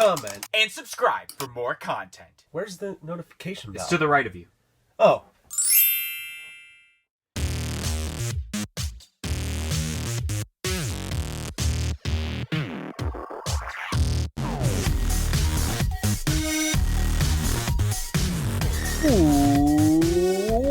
comment, and subscribe for more content. Where's the notification bell? It's to the right of you. Oh.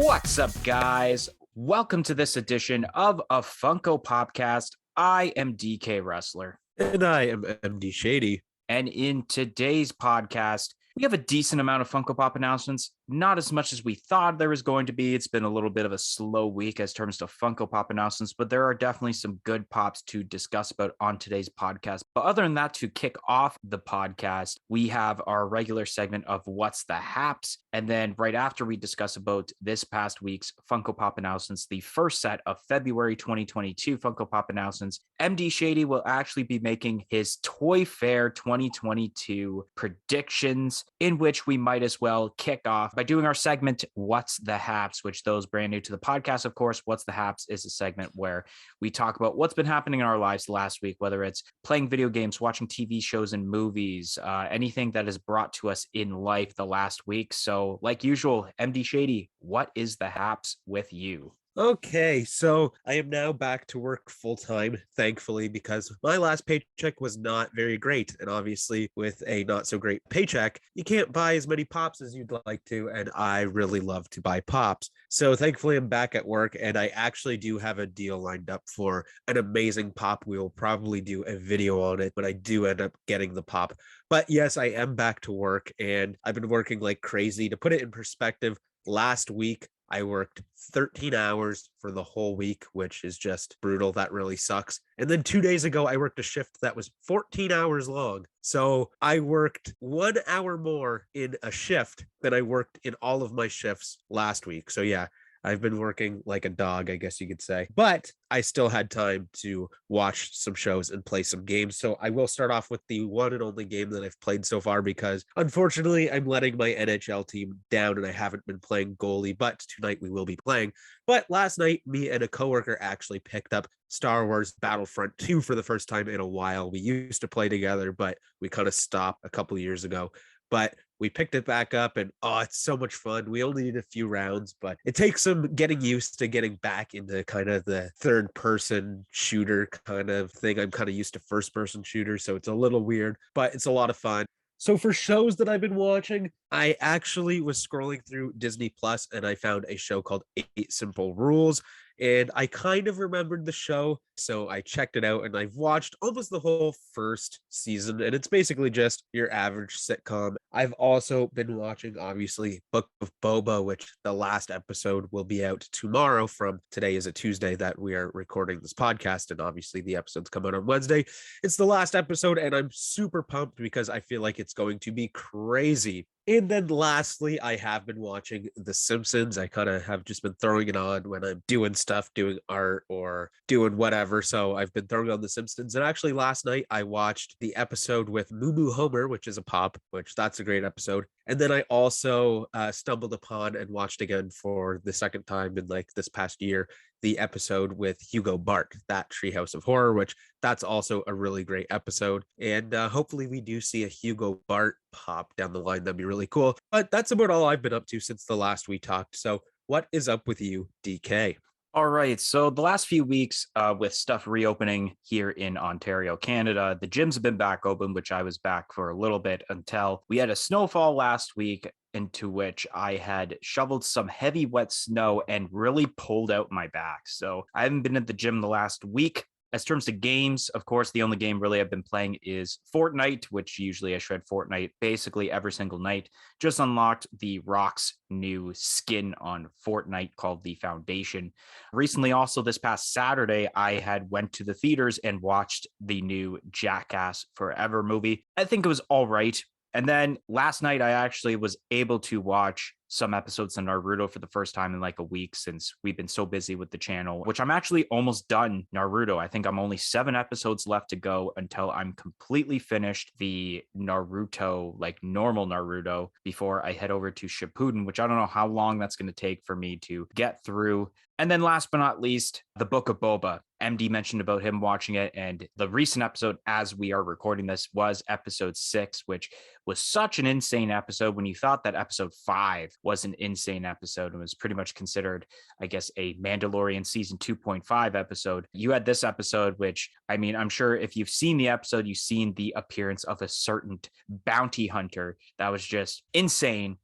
What's up, guys? Welcome to this edition of a Funko Popcast. I am DK Wrestler. And I am MD Shady. And in today's podcast, we have a decent amount of Funko Pop announcements. Not as much as we thought there was going to be. It's been a little bit of a slow week as terms to Funko Pop announcements, but there are definitely some good pops to discuss about on today's podcast. But other than that, to kick off the podcast, we have our regular segment of What's the Haps? And then right after we discuss about this past week's Funko Pop announcements, the first set of February 2022 Funko Pop announcements, MD Shady will actually be making his Toy Fair 2022 predictions, in which we might as well kick off by doing our segment, What's the Haps, which those brand new to the podcast, of course, What's the Haps is a segment where we talk about what's been happening in our lives last week, whether it's playing video games, watching TV shows and movies, anything that is brought to us in life the last week. So like usual, MD Shady, what is the Haps with you? Okay, so I am now back to work full-time, thankfully, because my last paycheck was not very great. And obviously, with a not so great paycheck, you can't buy as many pops as you'd like to. And I really love to buy pops. So thankfully, I'm back at work, and I actually do have a deal lined up for an amazing pop. We will probably do a video on it when I do end up getting the pop. But yes, I am back to work, and I've been working like crazy. To put it in perspective, last week, I worked 13 hours for the whole week, which is just brutal. That really sucks. And then 2 days ago, I worked a shift that was 14 hours long. So I worked 1 hour more in a shift than I worked in all of my shifts last week. So yeah, I've been working like a dog, I guess you could say. But I still had time to watch some shows and play some games. So I will start off with the one and only game that I've played so far, because unfortunately I'm letting my NHL team down and I haven't been playing goalie, but tonight we will be playing. But last night, me and a coworker actually picked up Star Wars Battlefront 2 for the first time in a while. We used to play together, but we kind of stopped a couple of years ago. But we picked it back up, and it's so much fun. We only need a few rounds, but it takes some getting used to getting back into kind of the third person shooter kind of thing. I'm kind of used to first person shooters, so it's a little weird, but it's a lot of fun. So for shows that I've been watching, I actually was scrolling through Disney Plus and I found a show called 8 Simple Rules. And I kind of remembered the show, so I checked it out, and I've watched almost the whole first season, and it's basically just your average sitcom. I've also been watching, obviously, Book of Boba, which the last episode will be out tomorrow. From today is a Tuesday that we are recording this podcast, and obviously the episodes come out on Wednesday. It's the last episode, and I'm super pumped because I feel like it's going to be crazy. And then lastly, I have been watching The Simpsons. I kind of have just been throwing it on when I'm doing stuff, doing art or doing whatever. So I've been throwing on The Simpsons. And actually last night I watched the episode with Moo Moo Homer, which is a pop, which that's a great episode. And then I also stumbled upon and watched again for the second time in like this past year, the episode with Hugo Bart, that Treehouse of Horror, which that's also a really great episode. And hopefully we do see a Hugo Bart pop down the line. That'd be really cool. But that's about all I've been up to since the last we talked. So what is up with you, DK? All right. So the last few weeks with stuff reopening here in Ontario, Canada, the gyms have been back open, which I was back for a little bit until we had a snowfall last week, into which I had shoveled some heavy wet snow and really pulled out my back. So I haven't been at the gym the last week. As terms to games, of course, the only game really I've been playing is Fortnite, which usually I shred Fortnite basically every single night. Just unlocked the Rock's new skin on Fortnite called the Foundation. Recently, also this past Saturday, I had went to the theaters and watched the new Jackass Forever movie. I think it was all right. And then last night, I actually was able to watch some episodes of Naruto for the first time in like a week, since we've been so busy with the channel, which I'm actually almost done Naruto. I think I'm only 7 episodes left to go until I'm completely finished the Naruto, like normal Naruto, before I head over to Shippuden, which I don't know how long that's going to take for me to get through. And then last but not least, the Book of Boba. MD mentioned about him watching it, and the recent episode, as we are recording this, was episode 6, which was such an insane episode. When you thought that episode 5 was an insane episode and was pretty much considered, I guess, a Mandalorian season 2.5 episode, you had this episode, which, I mean, I'm sure if you've seen the episode, you've seen the appearance of a certain bounty hunter that was just insane.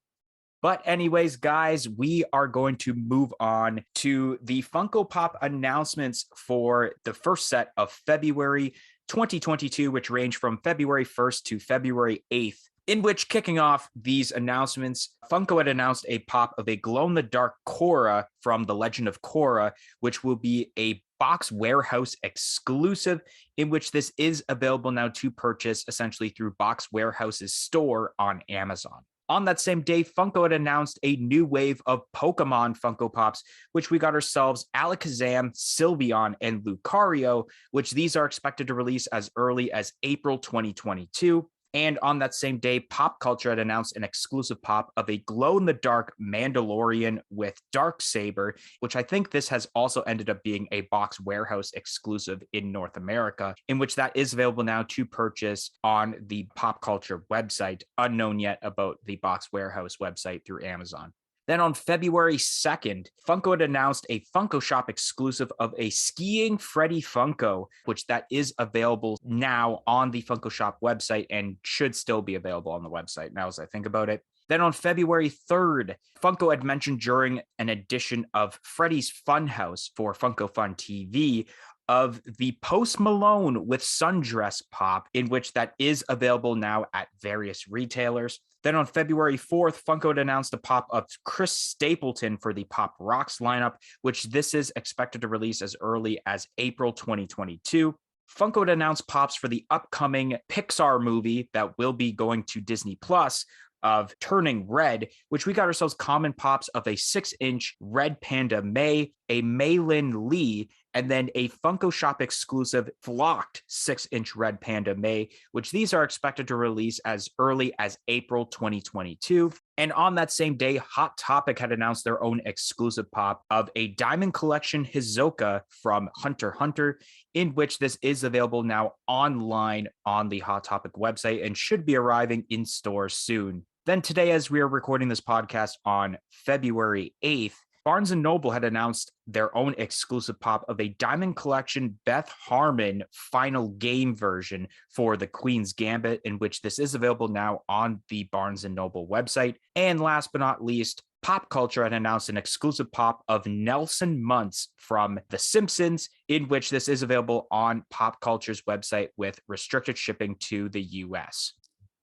But anyways, guys, we are going to move on to the Funko Pop announcements for the first set of February 2022, which range from February 1st to February 8th. In which, kicking off these announcements, Funko had announced a pop of a glow-in-the-dark Korra from The Legend of Korra, which will be a box warehouse exclusive, in which this is available now to purchase essentially through Box Warehouse's store on Amazon. On that same day, Funko had announced a new wave of Pokemon Funko Pops, which we got ourselves Alakazam, Sylveon, and Lucario, which these are expected to release as early as April 2022. And on that same day, Pop Culture had announced an exclusive pop of a glow-in-the-dark Mandalorian with Darksaber, which I think this has also ended up being a Box Warehouse exclusive in North America, in which that is available now to purchase on the Pop Culture website, unknown yet about the Box Warehouse website through Amazon. Then on February 2nd, Funko had announced a Funko Shop exclusive of a skiing Freddy Funko, which that is available now on the Funko Shop website and should still be available on the website now as I think about it. Then on February 3rd, Funko had mentioned during an edition of Freddy's Funhouse for Funko Fun TV of the Post Malone with Sundress pop, in which that is available now at various retailers. Then on February 4th, Funko had announced a pop of Chris Stapleton for the Pop Rocks lineup, which this is expected to release as early as April 2022. Funko had announced pops for the upcoming Pixar movie that will be going to Disney Plus of Turning Red, which we got ourselves common pops of a 6-inch Red Panda May, a Maylin Lee, and then a Funko Shop exclusive flocked 6-inch Red Panda May, which these are expected to release as early as April 2022. And on that same day, Hot Topic had announced their own exclusive pop of a Diamond Collection Hisoka from Hunter x Hunter, in which this is available now online on the Hot Topic website and should be arriving in stores soon. Then today, as we are recording this podcast on February 8th, Barnes & Noble had announced their own exclusive pop of a Diamond Collection Beth Harmon final game version for the Queen's Gambit, in which this is available now on the Barnes & Noble website. And last but not least, Pop Culture had announced an exclusive pop of Nelson Muntz from The Simpsons, in which this is available on Pop Culture's website with restricted shipping to the US.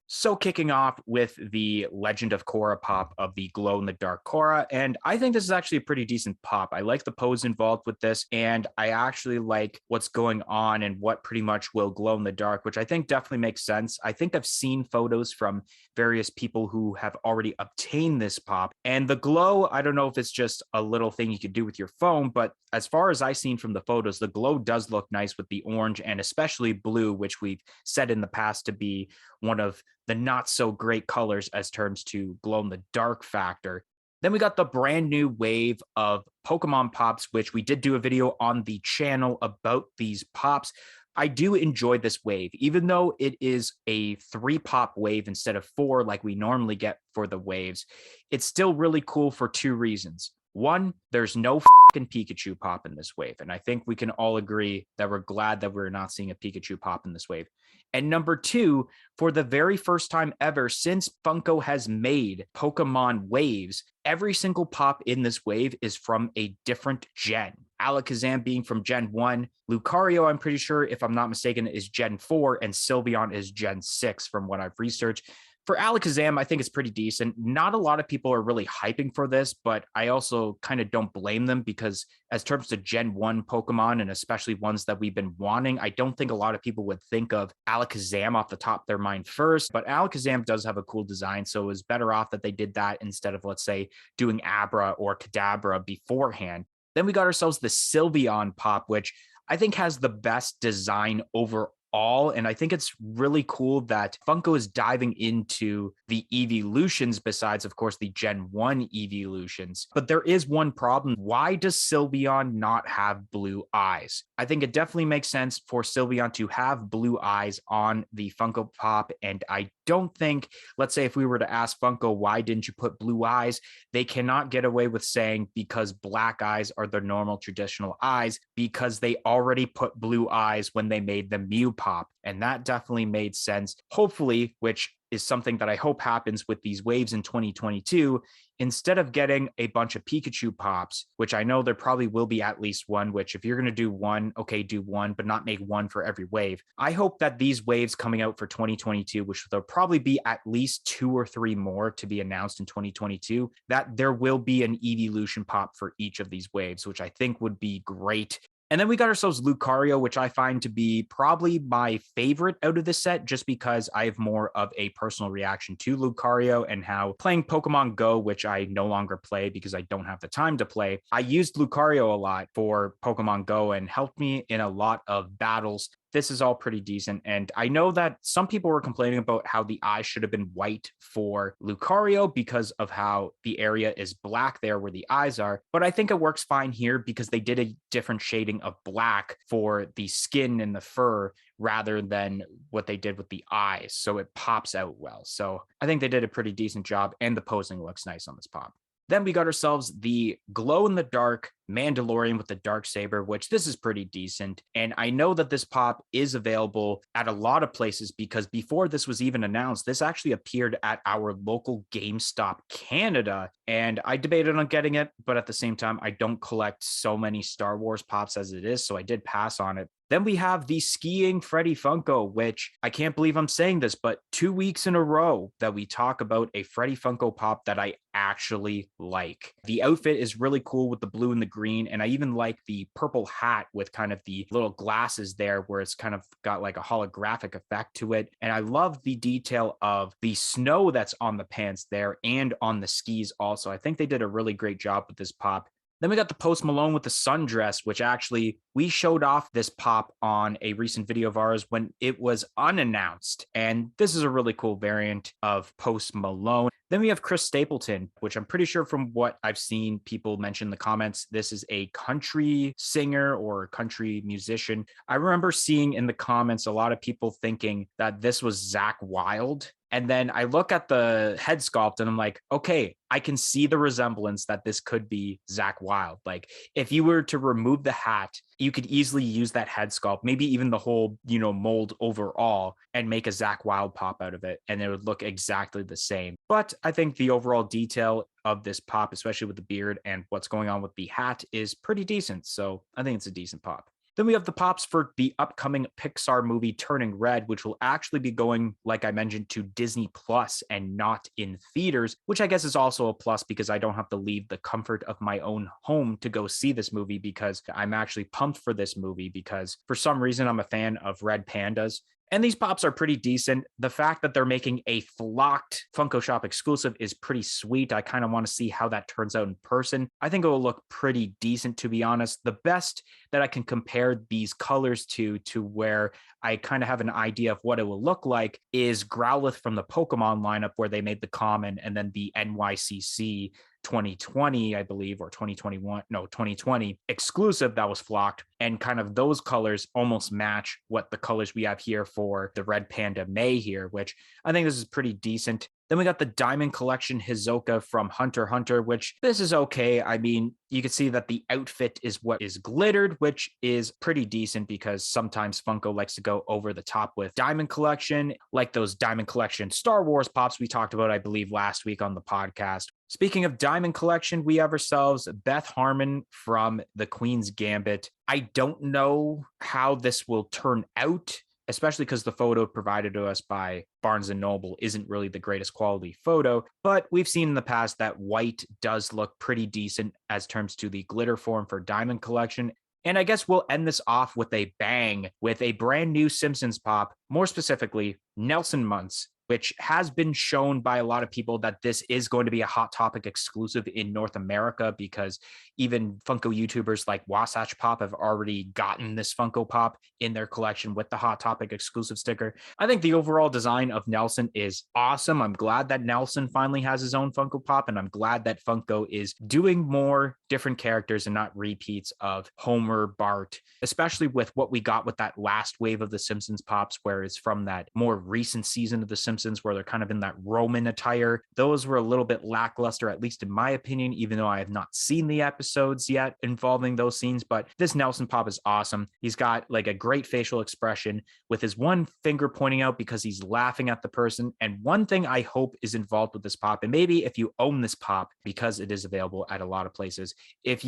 So kicking off with the Legend of Korra pop of the glow-in-the-dark Korra, and I think this is actually a pretty decent pop. I like the pose involved with this, and I actually like what's going on and what pretty much will glow in the dark, which I think definitely makes sense. I think I've seen photos from various people who have already obtained this pop, and the glow, I don't know if it's just a little thing you could do with your phone, but as far as I've seen from the photos, the glow does look nice with the orange and especially blue, which we've said in the past to be one of the not so great colors as terms to glow in the dark factor. Then we got the brand new wave of Pokemon pops, which we did do a video on the channel about these pops. I do enjoy this wave, even though it is a 3-pop wave instead of 4 like we normally get for the waves. It's still really cool for 2 reasons. One, there's no fucking Pikachu pop in this wave. And I think we can all agree that we're glad that we're not seeing a Pikachu pop in this wave. And number 2, for the very first time ever since Funko has made Pokemon waves, every single pop in this wave is from a different gen. Alakazam being from Gen 1, Lucario, I'm pretty sure, if I'm not mistaken, is Gen 4, and Sylveon is Gen 6 from what I've researched. For Alakazam, I think it's pretty decent. Not a lot of people are really hyping for this, but I also kind of don't blame them because as terms to Gen 1 Pokemon, and especially ones that we've been wanting, I don't think a lot of people would think of Alakazam off the top of their mind first, but Alakazam does have a cool design, so it was better off that they did that instead of, let's say, doing Abra or Kadabra beforehand. Then we got ourselves the Sylveon pop, which I think has the best design overall all. And I think it's really cool that Funko is diving into the evolutions besides, of course, the Gen 1 evolutions. But there is one problem. Why does Sylveon not have blue eyes? I think it definitely makes sense for Sylveon to have blue eyes on the Funko Pop. And I don't think, let's say if we were to ask Funko, why didn't you put blue eyes? They cannot get away with saying because black eyes are their normal traditional eyes, because they already put blue eyes when they made the Mew Pop. And that definitely made sense. Hopefully, which is something that I hope happens with these waves in 2022, instead of getting a bunch of Pikachu pops, which I know there probably will be at least one, which if you're going to do one, okay, do one, but not make one for every wave. I hope that these waves coming out for 2022, which there'll probably be at least 2 or 3 more to be announced in 2022, that there will be an evolution pop for each of these waves, which I think would be great. And then we got ourselves Lucario, which I find to be probably my favorite out of this set, just because I have more of a personal reaction to Lucario and how playing Pokemon Go, which I no longer play because I don't have the time to play, I used Lucario a lot for Pokemon Go and helped me in a lot of battles. This is all pretty decent. And I know that some people were complaining about how the eyes should have been white for Lucario because of how the area is black there where the eyes are. But I think it works fine here because they did a different shading of black for the skin and the fur rather than what they did with the eyes. So it pops out well. So I think they did a pretty decent job and the posing looks nice on this pop. Then we got ourselves the glow-in-the-dark Mandalorian with the dark saber, which this is pretty decent. And I know that this pop is available at a lot of places because before this was even announced, this actually appeared at our local GameStop Canada. And I debated on getting it, but at the same time, I don't collect so many Star Wars pops as it is, so I did pass on it. Then we have the skiing Freddy Funko, which I can't believe I'm saying this, but 2 weeks in a row that we talk about a Freddy Funko Pop that I actually like. The outfit is really cool with the blue and the green, and I even like the purple hat with kind of the little glasses there where it's kind of got like a holographic effect to it. And I love the detail of the snow that's on the pants there and on the skis also. I think they did a really great job with this pop. Then we got the Post Malone with the sundress, which actually we showed off this pop on a recent video of ours when it was unannounced. And this is a really cool variant of Post Malone. Then we have Chris Stapleton, which I'm pretty sure from what I've seen people mention in the comments, this is a country singer or country musician. I remember seeing in the comments a lot of people thinking that this was Zakk Wylde. And then I look at the head sculpt and I'm like, okay, I can see the resemblance that this could be Zakk Wylde. Like if you were to remove the hat, you could easily use that head sculpt, maybe even the whole, mold overall and make a Zakk Wylde pop out of it. And it would look exactly the same. But I think the overall detail of this pop, especially with the beard and what's going on with the hat, is pretty decent. So I think it's a decent pop. Then we have the pops for the upcoming Pixar movie Turning Red, which will actually be going, like I mentioned, to Disney Plus and not in theaters, which I guess is also a plus because I don't have to leave the comfort of my own home to go see this movie because I'm actually pumped for this movie because for some reason I'm a fan of red pandas. And these pops are pretty decent. The fact that they're making a flocked Funko Shop exclusive is pretty sweet. I kind of want to see how that turns out in person. I think it will look pretty decent, to be honest. The best that I can compare these colors to where I kind of have an idea of what it will look like is Growlithe from the Pokemon lineup where they made the common and then the NYCC 2020, I believe, or 2020 exclusive that was flocked. And kind of those colors almost match what the colors we have here for the Red Panda May here, which I think this is pretty decent. Then we got the Diamond Collection Hisoka from Hunter x Hunter, which this is okay. I mean, you can see that the outfit is what is glittered, which is pretty decent because sometimes Funko likes to go over the top with Diamond Collection, like those Diamond Collection Star Wars pops we talked about, I believe, last week on the podcast. Speaking of Diamond Collection, we have ourselves Beth Harmon from The Queen's Gambit. I don't know how this will turn out, especially because the photo provided to us by Barnes & Noble isn't really the greatest quality photo, but we've seen in the past that white does look pretty decent as terms to the glitter form for Diamond Collection. And I guess we'll end this off with a bang with a brand new Simpsons pop, more specifically, Nelson Muntz which has been shown by a lot of people that this is going to be a Hot Topic exclusive in North America, because even Funko YouTubers like Wasatch Pop have already gotten this Funko Pop in their collection with the Hot Topic exclusive sticker. I think the overall design of Nelson is awesome. I'm glad that Nelson finally has his own Funko Pop, and I'm glad that Funko is doing more different characters and not repeats of Homer, Bart, especially with what we got with that last wave of the Simpsons Pops, where it's from that more recent season of the Simpsons where they're kind of in that Roman attire. Those were a little bit lackluster, at least in my opinion, even though I have not seen the episodes yet involving those scenes. But this Nelson Pop is awesome. He's got like a great facial expression with his one finger pointing out because he's laughing at the person. And one thing I hope is involved with this pop, and maybe if you own this pop, because it is available at a lot of places, if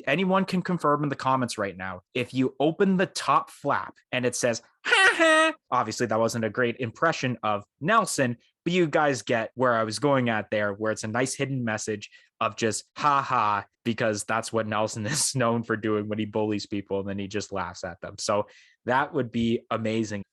anyone can confirm in the comments right now, if you open the top flap and it says ha ha, obviously that wasn't a great impression of Nelson, but you guys get where I was going at there, where it's a nice hidden message of just ha ha, because that's what Nelson is known for doing when he bullies people and then he just laughs at them. So that would be amazing.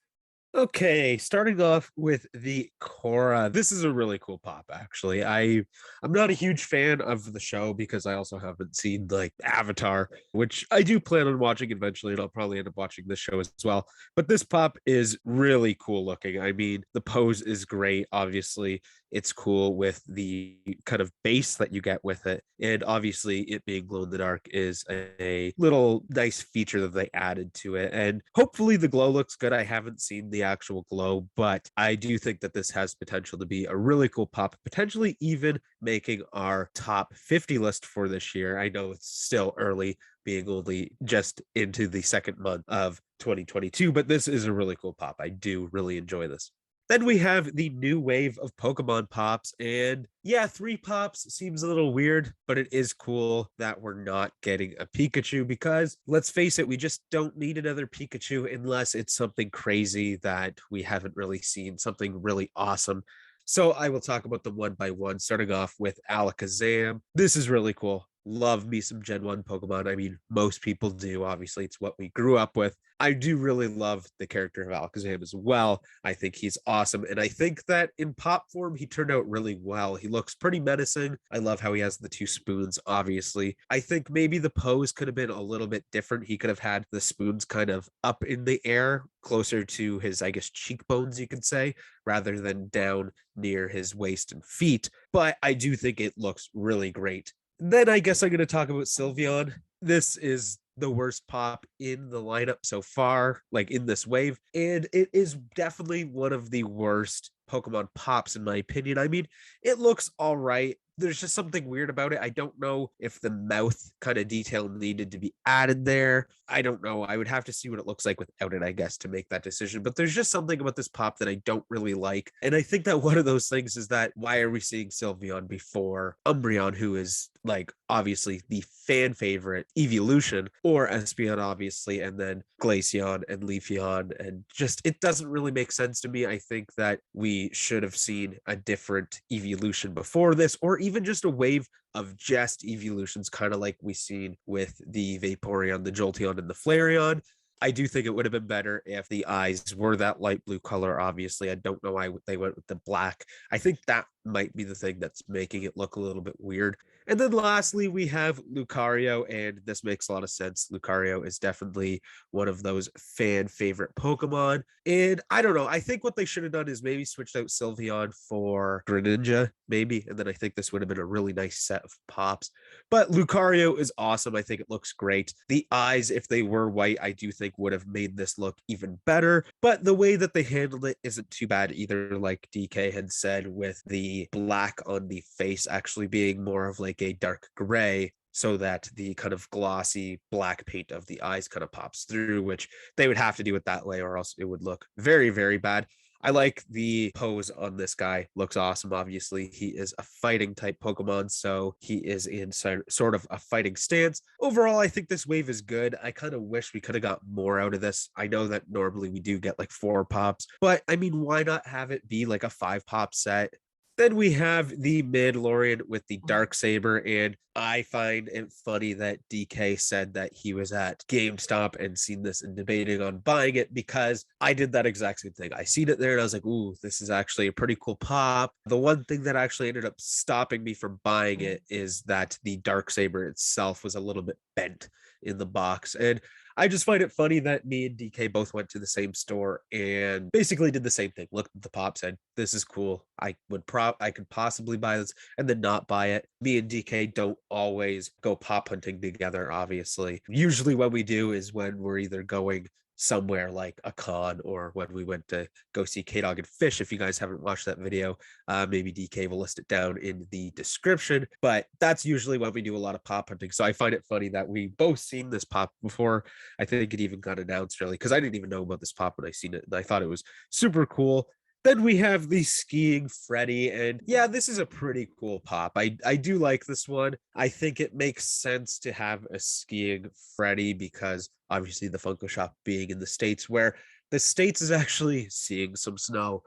Okay, starting off with the Cora. This is a really cool pop, actually. I'm not a huge fan of the show because I also haven't seen like Avatar, which I do plan on watching eventually, and I'll probably end up watching this show as well. But this pop is really cool looking. I mean, the pose is great. Obviously, it's cool with the kind of base that you get with it. And obviously, it being glow in the dark is a little nice feature that they added to it. And hopefully, the glow looks good. I haven't seen the actual glow, but I do think that this has potential to be a really cool pop, potentially even making our top 50 list for this year. I know it's still early, being only just into the second month of 2022, but this is a really cool pop. I do really enjoy this. Then we have the new wave of Pokemon pops. And yeah, 3 pops seems a little weird, but it is cool that we're not getting a Pikachu because let's face it, we just don't need another Pikachu unless it's something crazy that we haven't really seen, something really awesome. So I will talk about them one by one, starting off with Alakazam. This is really cool. Love me some Gen 1 Pokemon. I mean, most people do. Obviously, it's what we grew up with. I do really love the character of Alakazam as well. I think he's awesome. And I think that in pop form, he turned out really well. He looks pretty menacing. I love how he has the 2 spoons, obviously. I think maybe the pose could have been a little bit different. He could have had the spoons kind of up in the air, closer to his, I guess, cheekbones, you could say, rather than down near his waist and feet. But I do think it looks really great. Then I guess I'm going to talk about Sylveon. This is the worst pop in the lineup so far, like in this wave. And it is definitely one of the worst Pokemon pops, in my opinion. I mean, it looks all right. There's just something weird about it. I don't know if the mouth kind of detail needed to be added there. I don't know. I would have to see what it looks like without it, I guess, to make that decision. But there's just something about this pop that I don't really like. And I think that one of those things is that why are we seeing Sylveon before Umbreon, who is like obviously the fan favorite evolution, or Espeon, obviously, and then Glaceon and Leafeon. And just it doesn't really make sense to me. I think that we should have seen a different evolution before this, or even just a wave of just evolutions, kind of like we seen with the Vaporeon, the Jolteon, and the Flareon. I do think it would have been better if the eyes were that light blue color. Obviously, I don't know why they went with the black. I think that might be the thing that's making it look a little bit weird. And then lastly, we have Lucario, and this makes a lot of sense. Lucario is definitely one of those fan favorite Pokemon. And I don't know. I think what they should have done is maybe switched out Sylveon for Greninja, maybe. And then I think this would have been a really nice set of pops. But Lucario is awesome. I think it looks great. The eyes, if they were white, I do think would have made this look even better. But the way that they handled it isn't too bad either, like DK had said, with the black on the face actually being more of like a dark gray, so that the kind of glossy black paint of the eyes kind of pops through, which they would have to do it that way or else it would look very, very bad. I like the pose on this guy. Looks awesome. Obviously, he is a fighting type Pokemon, so he is in sort of a fighting stance. Overall, I think this wave is good. I kind of wish we could have got more out of this. I know that normally we do get like 4 pops, but I mean, why not have it be like a 5 pop set? Then we have the Mandalorian with the dark saber, and I find it funny that DK said that he was at GameStop and seen this and debating on buying it, because I did that exact same thing. I seen it there and I was like, "Ooh, this is actually a pretty cool pop." The one thing that actually ended up stopping me from buying it is that the dark saber itself was a little bit bent in the box, and I just find it funny that me and DK both went to the same store and basically did the same thing. Looked at the pop, said, "This is cool. I could possibly buy this," and then not buy it. Me and DK don't always go pop hunting together, obviously. Usually what we do is when we're either going somewhere like a con, or when we went to go see K-Dog and Fish. If you guys haven't watched that video, maybe DK will list it down in the description, but that's usually when we do a lot of pop hunting. So I find it funny that we both seen this pop before. I think it even got announced really, because I didn't even know about this pop when I seen it, and I thought it was super cool. Then we have the skiing Freddy, and yeah, this is a pretty cool pop. I do like this one. I think it makes sense to have a skiing Freddy, because obviously the Funko shop being in the States, where the States is actually seeing some snow.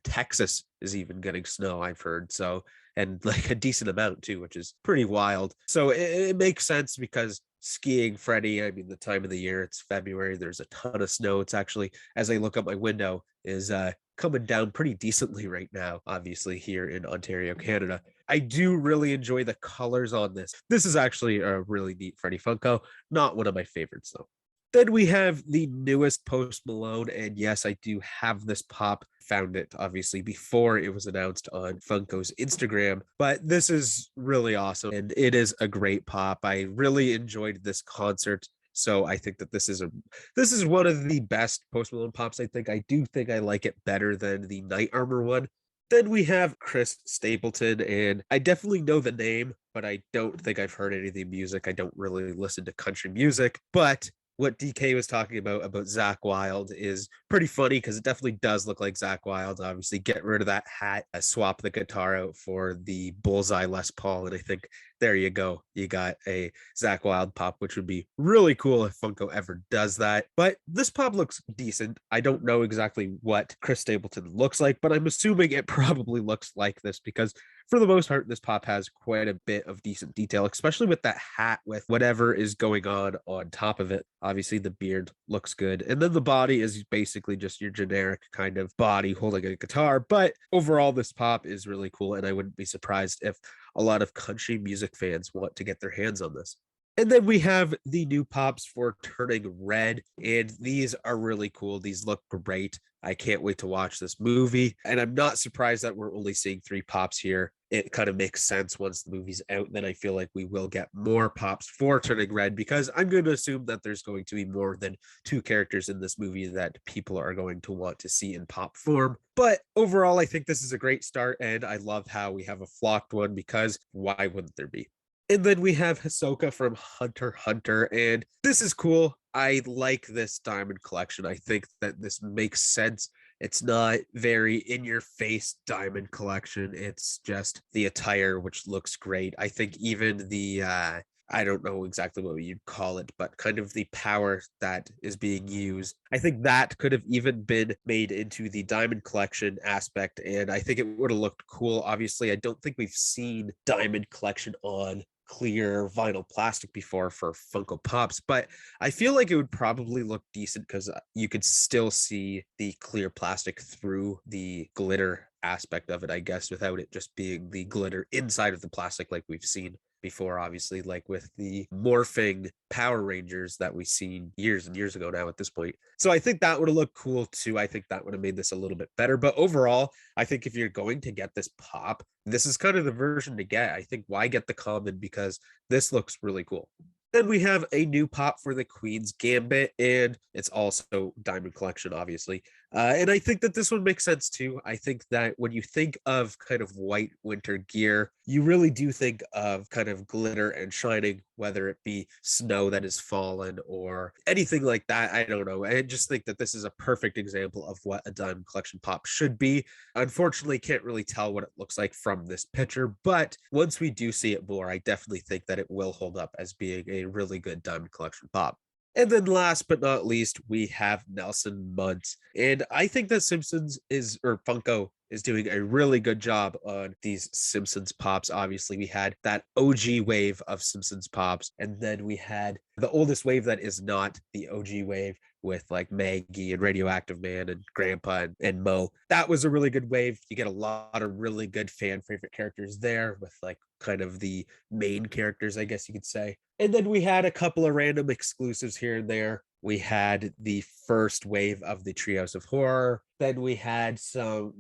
Texas is even getting snow, I've heard. So, and like a decent amount too, which is pretty wild. So it makes sense, because skiing Freddy, I mean, the time of the year, it's February, there's a ton of snow. It's actually, as I look up my window, is coming down pretty decently right now, obviously here in Ontario, Canada. I do really enjoy the colors on this. This is actually a really neat Freddy Funko, not one of my favorites though. Then we have the newest Post Malone, and yes, I do have this pop. Found it obviously before it was announced on Funko's Instagram, but this is really awesome, and it is a great pop. I really enjoyed this concert, so I think that this is one of the best Post Malone pops. I do think I like it better than the Night Armor one. Then we have Chris Stapleton, and I definitely know the name, but I don't think I've heard any of the music. I don't really listen to country music, but what DK was talking about Zach Wild is pretty funny, because it definitely does look like Zach Wild. Obviously, get rid of that hat, swap the guitar out for the Bullseye Les Paul, and I think there you go. You got a Zach Wild pop, which would be really cool if Funko ever does that. But this pop looks decent. I don't know exactly what Chris Stapleton looks like, but I'm assuming it probably looks like this, because for the most part, this pop has quite a bit of decent detail, especially with that hat with whatever is going on top of it. Obviously, the beard looks good. And then the body is basically just your generic kind of body holding a guitar. But overall, this pop is really cool. And I wouldn't be surprised if a lot of country music fans want to get their hands on this. And then we have the new pops for Turning Red, and these are really cool. These look great. I can't wait to watch this movie. And I'm not surprised that we're only seeing 3 pops here. It kind of makes sense once the movie's out. Then I feel like we will get more pops for Turning Red, because I'm going to assume that there's going to be more than 2 characters in this movie that people are going to want to see in pop form. But overall, I think this is a great start, and I love how we have a flocked one, because why wouldn't there be? And then we have Hisoka from Hunter x Hunter, and this is cool. I like this diamond collection. I think that this makes sense. It's not very in your face diamond collection. It's just the attire, which looks great. I think even the I don't know exactly what you'd call it, but kind of the power that is being used. I think that could have even been made into the diamond collection aspect, and I think it would have looked cool. Obviously, I don't think we've seen diamond collection on clear vinyl plastic before for Funko Pops, but I feel like it would probably look decent, because you could still see the clear plastic through the glitter aspect of it, I guess, without it just being the glitter inside of the plastic like we've seen before, obviously, like with the morphing Power Rangers that we've seen years and years ago now at this point. So I think that would have looked cool too. I think that would have made this a little bit better. But overall, I think if you're going to get this pop, this is kind of the version to get. I think why get the common, because this looks really cool. Then we have a new pop for the Queen's Gambit, and it's also Diamond Collection, obviously. And I think that this one makes sense too. I think that when you think of kind of white winter gear, you really do think of kind of glitter and shining, whether it be snow that has fallen or anything like that. I don't know. I just think that this is a perfect example of what a Diamond Collection pop should be. Unfortunately, can't really tell what it looks like from this picture, but once we do see it more, I definitely think that it will hold up as being a really good Diamond Collection pop. And then last but not least, we have Nelson Muntz. And I think that Simpsons is, or Funko is doing a really good job on these Simpsons pops. Obviously, we had that OG wave of Simpsons pops, and then we had the oldest wave that is not the OG wave with like Maggie and Radioactive Man and Grandpa and Mo. That was a really good wave. You get a lot of really good fan favorite characters there with like kind of the main characters, I guess you could say. And then we had a couple of random exclusives here and there. We had the first wave of the Trios of Horror. Then we had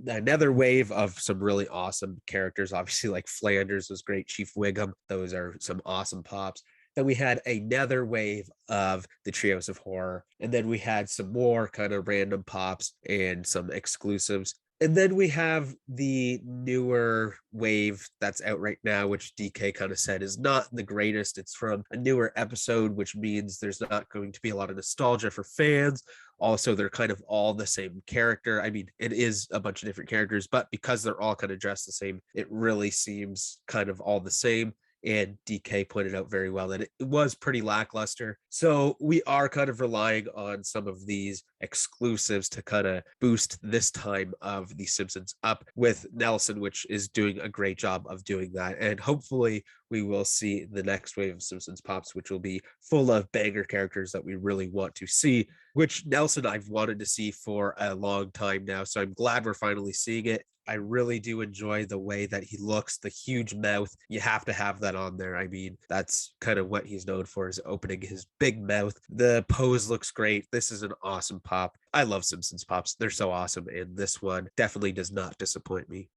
another wave of some really awesome characters. Obviously, like Flanders was great, Chief Wiggum. Those are some awesome pops. Then we had another wave of the Trios of Horror. And then we had some more kind of random pops and some exclusives. And then we have the newer wave that's out right now, which DK kind of said is not the greatest. It's from a newer episode, which means there's not going to be a lot of nostalgia for fans. Also, they're kind of all the same character. I mean, it is a bunch of different characters, but because they're all kind of dressed the same, it really seems kind of all the same. And DK pointed out very well that it was pretty lackluster. So we are kind of relying on some of these exclusives to kind of boost this time of The Simpsons up with Nelson, which is doing a great job of doing that. And hopefully we will see the next wave of Simpsons pops, which will be full of banger characters that we really want to see, which Nelson I've wanted to see for a long time now. So I'm glad we're finally seeing it. I really do enjoy the way that he looks, the huge mouth. You have to have that on there. I mean, that's kind of what he's known for, is opening his big mouth. The pose looks great. This is an awesome pop. I love Simpsons pops. They're so awesome. And this one definitely does not disappoint me.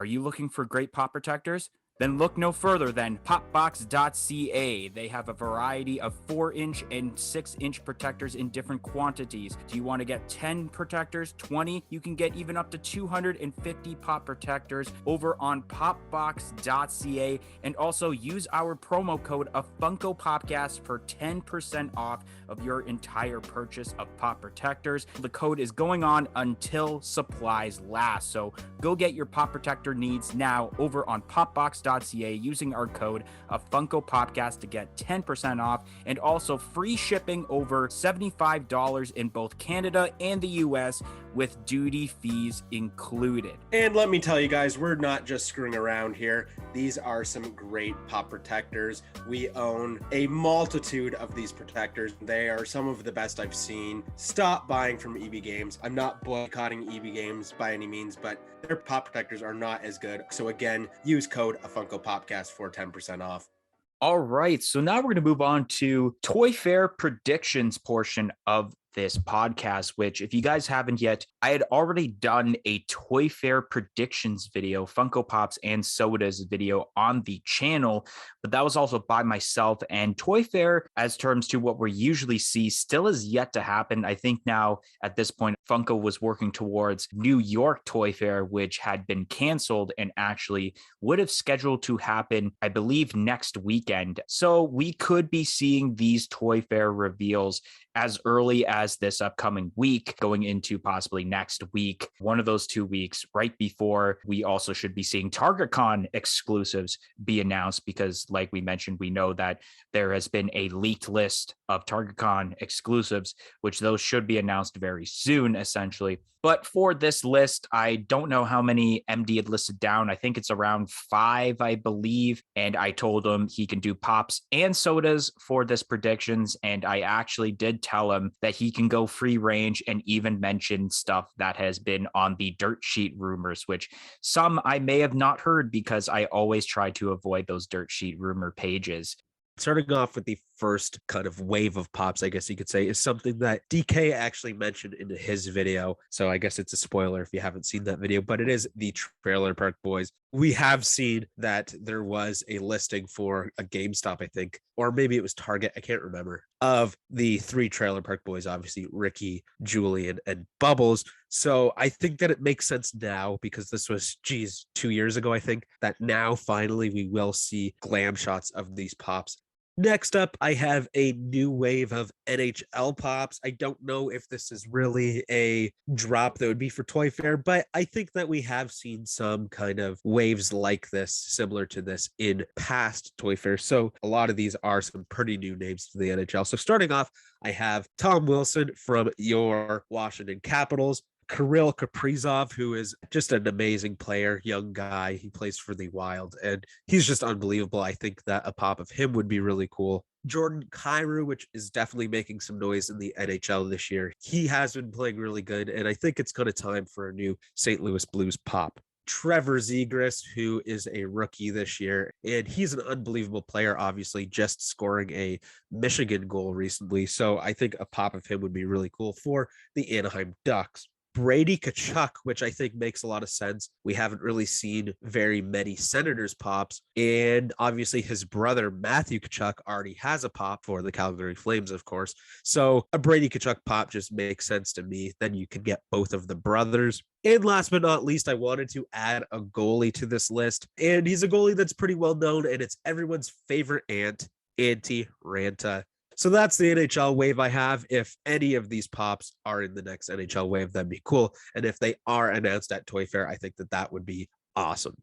Are you looking for great pop protectors? Then look no further than popbox.ca. They have a variety of 4-inch and 6-inch protectors in different quantities. Do you want to get 10 protectors, 20? You can get even up to 250 pop protectors over on popbox.ca. And also use our promo code of Funko Popcast for 10% off of your entire purchase of pop protectors. The code is going on until supplies last. So go get your pop protector needs now over on popbox.ca using our code of Funko Popcast to get 10% off and also free shipping over $75 in both Canada and the US with duty fees included. And let me tell you guys, we're not just screwing around here. These are some great pop protectors. We own a multitude of these protectors. They are some of the best I've seen. Stop buying from EB Games. I'm not boycotting EB Games by any means, but their pop protectors are not as good. So again, use code Funko Popcast for 10% off. All right, so now we're going to move on to Toy Fair predictions portion of this podcast, which if you guys haven't yet, I had already done a Toy Fair predictions video, Funko Pops and Sodas video on the channel, but that was also by myself. And Toy Fair, as terms to what we usually see, still is yet to happen. I think now at this point, Funko was working towards New York Toy Fair, which had been canceled and actually would have scheduled to happen, I believe, next weekend. So we could be seeing these Toy Fair reveals as early as this upcoming week, going into possibly next week, one of those 2 weeks, right before we also should be seeing TargetCon exclusives be announced, because like we mentioned, we know that there has been a leaked list of TargetCon exclusives, which those should be announced very soon, essentially. But for this list, I don't know how many MD had listed down. I think it's around 5, I believe. And I told him he can do pops and sodas for this predictions. And I actually did tell him that he can go free range and even mention stuff that has been on the dirt sheet rumors, which some I may have not heard because I always try to avoid those dirt sheet rumor pages. Starting off with the first kind of wave of pops, I guess you could say, is something that DK actually mentioned in his video. So I guess it's a spoiler if you haven't seen that video, but it is the Trailer Park Boys. We have seen that there was a listing for a GameStop, I think, or maybe it was Target, I can't remember, of the 3 Trailer Park Boys, obviously Ricky, Julian, and Bubbles. So I think that it makes sense now, because this was, 2 years ago, I think, that now finally we will see glam shots of these pops. Next up, I have a new wave of NHL pops. I don't know if this is really a drop that would be for Toy Fair, but I think that we have seen some kind of waves like this, similar to this, in past Toy Fair. So a lot of these are some pretty new names to the NHL. So starting off, I have Tom Wilson from your Washington Capitals. Kirill Kaprizov, who is just an amazing player, young guy. He plays for the Wild, and he's just unbelievable. I think that a pop of him would be really cool. Jordan Kyrou, which is definitely making some noise in the NHL this year. He has been playing really good, and I think it's kind of time for a new St. Louis Blues pop. Trevor Zegras, who is a rookie this year, and he's an unbelievable player, obviously, just scoring a Michigan goal recently. So I think a pop of him would be really cool for the Anaheim Ducks. Brady Kachuk, which I think makes a lot of sense. We haven't really seen very many Senators pops. And obviously, his brother, Matthew Kachuk, already has a pop for the Calgary Flames, of course. So a Brady Kachuk pop just makes sense to me. Then you can get both of the brothers. And last but not least, I wanted to add a goalie to this list. And he's a goalie that's pretty well known, and it's everyone's favorite aunt, Antti Ranta. So that's the NHL wave I have. If any of these pops are in the next NHL wave, that'd be cool. And if they are announced at Toy Fair, I think that that would be awesome.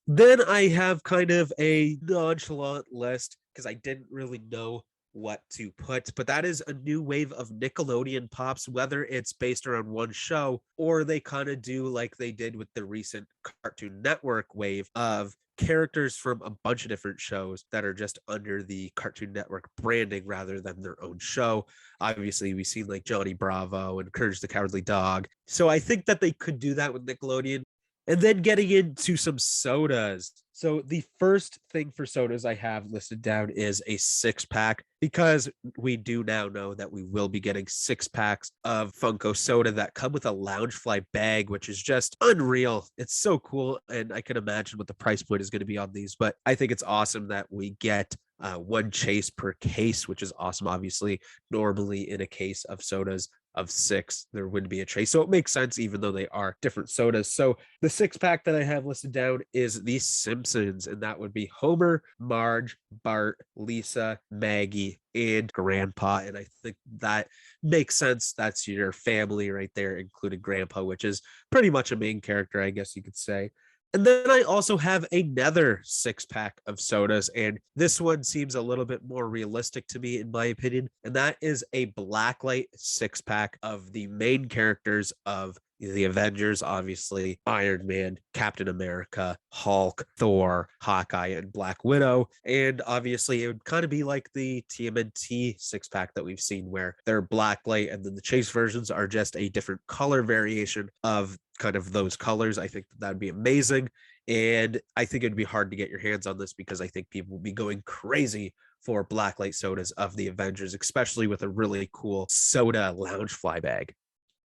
Then I have kind of a nonchalant list because I didn't really know what to put, but that is a new wave of Nickelodeon pops, whether it's based around one show or they kind of do like they did with the recent Cartoon Network wave of characters from a bunch of different shows that are just under the Cartoon Network branding rather than their own show. Obviously, we've seen like Johnny Bravo and Courage the Cowardly Dog. So I think that they could do that with Nickelodeon. And then getting into some sodas. So the first thing for sodas I have listed down is a 6-pack because we do now know that we will be getting 6-packs of Funko soda that come with a Loungefly bag, which is just unreal. It's so cool. And I can imagine what the price point is going to be on these, but I think it's awesome that we get one chase per case, which is awesome. Obviously, normally in a case of sodas of 6, there would be a chase. So it makes sense, even though they are different sodas. So the 6-pack that I have listed down is the Simpsons, and that would be Homer, Marge, Bart, Lisa, Maggie, and Grandpa. And I think that makes sense. That's your family right there, including Grandpa, which is pretty much a main character, I guess you could say. And then I also have another 6-pack of sodas, and this one seems a little bit more realistic to me, in my opinion. And that is a Blacklight 6-pack of the main characters of the Avengers, obviously Iron Man, Captain America, Hulk, Thor, Hawkeye, and Black Widow. And obviously, it would kind of be like the TMNT 6-pack that we've seen, where they're Blacklight, and then the chase versions are just a different color variation of kind of those colors. I think that would be amazing. And I think it'd be hard to get your hands on this because I think people will be going crazy for Blacklight sodas of the Avengers, especially with a really cool soda Loungefly bag.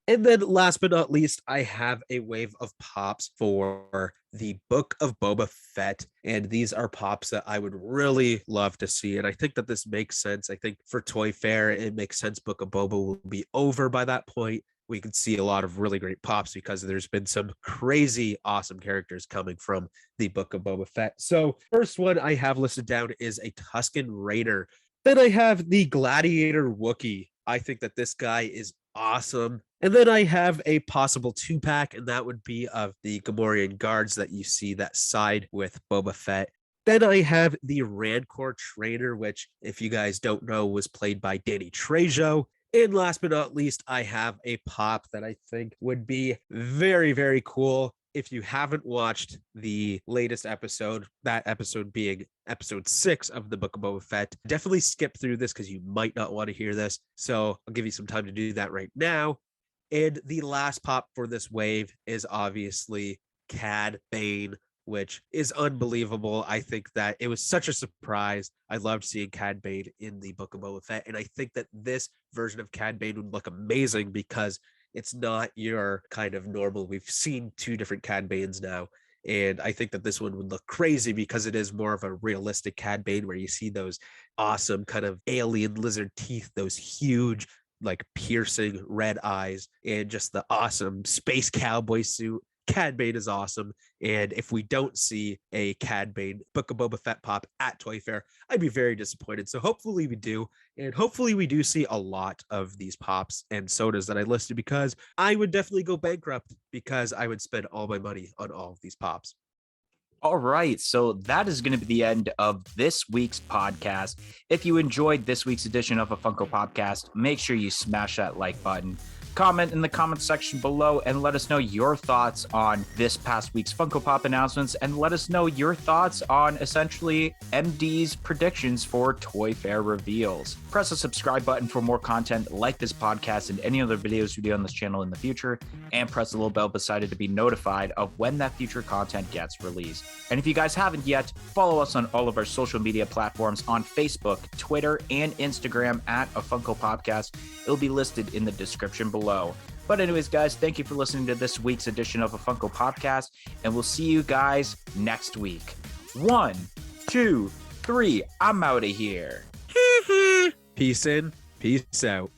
And then last but not least, I have a wave of pops for the Book of Boba Fett. And these are pops that I would really love to see. And I think that this makes sense. I think for Toy Fair, it makes sense. Book of Boba will be over by that point. We could see a lot of really great pops because there's been some crazy awesome characters coming from the Book of Boba Fett. So first one I have listed down is a Tusken Raider. Then I have the Gladiator Wookiee. I think that this guy is awesome. And then I have a possible 2-pack, and that would be of the Gamorrean guards that you see that side with Boba Fett. Then I have the Rancor Trainer, which, if you guys don't know, was played by Danny Trejo. And last but not least, I have a pop that I think would be very, very cool. If you haven't watched the latest episode, that episode being episode 6 of the Book of Boba Fett, definitely skip through this because you might not want to hear this. So I'll give you some time to do that right now. And the last pop for this wave is obviously Cad Bane, which is unbelievable. I think that it was such a surprise. I loved seeing Cad Bane in the Book of Boba Fett. And I think that this version of Cad Bane would look amazing because it's not your kind of normal. We've seen 2 different Cad Banes now. And I think that this one would look crazy because it is more of a realistic Cad Bane where you see those awesome kind of alien lizard teeth, those huge, like piercing red eyes, and just the awesome space cowboy suit. Cad Bane is awesome. And if we don't see a Cad Bane Book of Boba Fett pop at Toy Fair, I'd be very disappointed. So hopefully we do. And hopefully we do see a lot of these pops and sodas that I listed, because I would definitely go bankrupt because I would spend all my money on all of these pops. All right, so that is going to be the end of this week's podcast. If you enjoyed this week's edition of a Funko Podcast, make sure you smash that like button. comment in the comment section below and let us know your thoughts on this past week's Funko Pop announcements, and let us know your thoughts on essentially MD's predictions for Toy Fair reveals. Press the subscribe button for more content like this podcast and any other videos we do on this channel in the future, and press the little bell beside it to be notified of when that future content gets released. And if you guys haven't yet, follow us on all of our social media platforms on Facebook, Twitter, and Instagram at A Funko Podcast. It'll be listed in the description below. But anyways, guys, thank you for listening to this week's edition of A Funko Podcast, and we'll see you guys next week. 1, 2, 3, I'm out of here. Peace in, peace out.